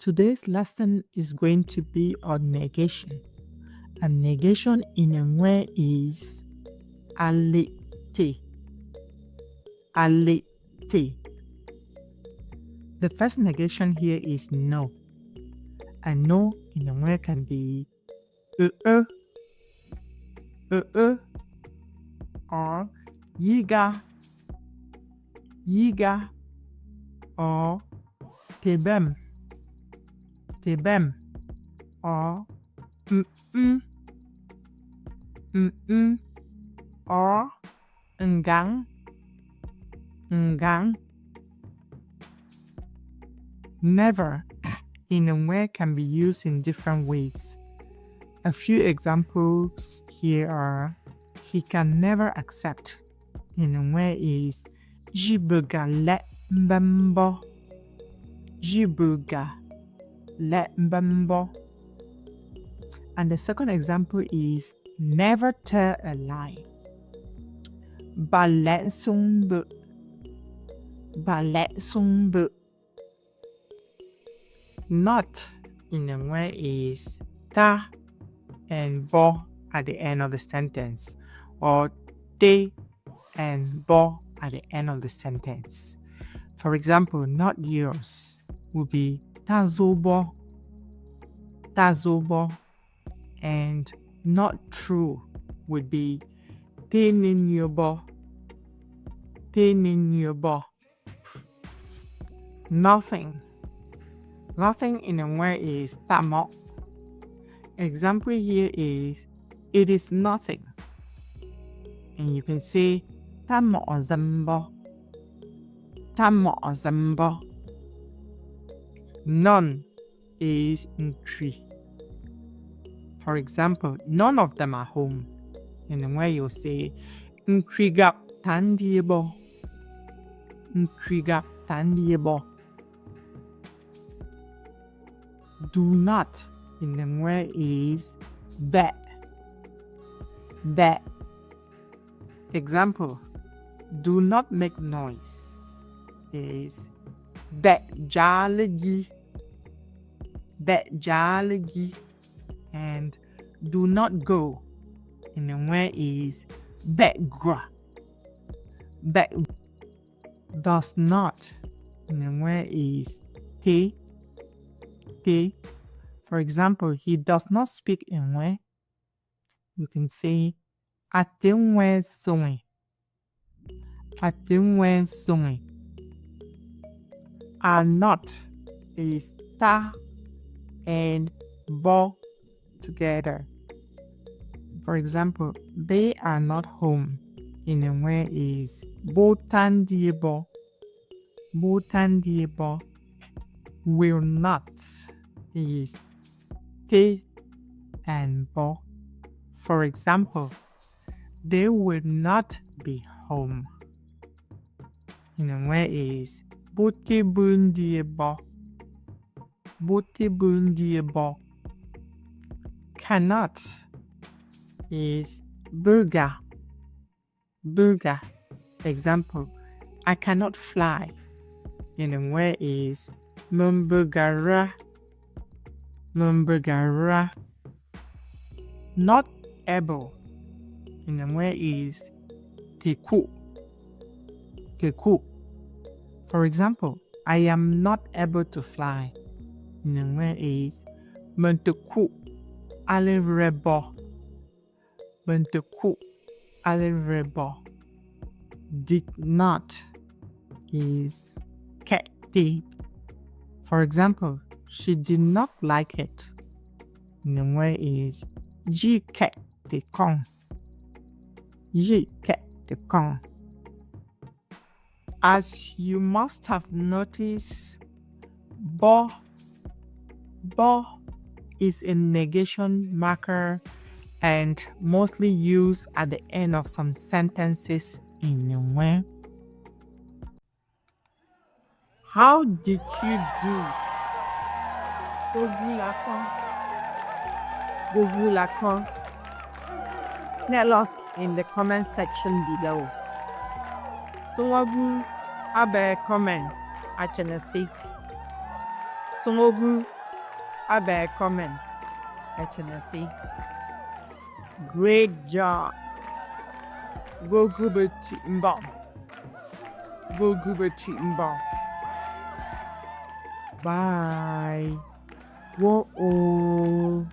Today's lesson is going to be on negation. And negation in Nweh is alete. Alete. The first negation here is no. And no in Nweh can be or yiga, or tebem, or or Ngaŋ. Never in Nweh can be used in different ways. A few examples here are: he can never accept in Nweh is jibuga le mbembo. Jibuga le mbembo. And the second example is never tell a lie. Balet sungbu. Not in Nweh is ta and bo at the end of the sentence, or te and bo at the end of the sentence. For example, not yours would be tazobo, and not true would be teninyobo. Nothing in Nweh is tamo. Example here is it is nothing, and you can say tamo ozambo. None is nkri. For example, none of them are home. In Nweh you'll say nkriga tandiebo. Do not in Nweh is bet. Example, do not make noise is bet jalegi. And do not go in Nweh is Begu. Does not in Nweh is te. For example, he does not speak Nweh. You can say Asoŋe Nwɛ. Are not is ta and bo together. For example, they are not home in Nweh is botandiebo. Will not is te and bo. For example, they will not be home in Nweh is botebundiebo. Cannot is burger. Example, I cannot fly in Nweh is mumbugara. Not able in Nweh is teku. For example, I am not able to fly in Nweh is menteku alerebo. Did not is kete. For example, she did not like it in Nweh is ji kete kong. As you must have noticed, bo is a negation marker and mostly used at the end of some sentences in Nweh. How did you do? Tell us in the comment section below. Songobu abe comment achenesi. Songobu Abe comment. See. Great job. Go group mbom. Go group mbom. Bye. Whoa.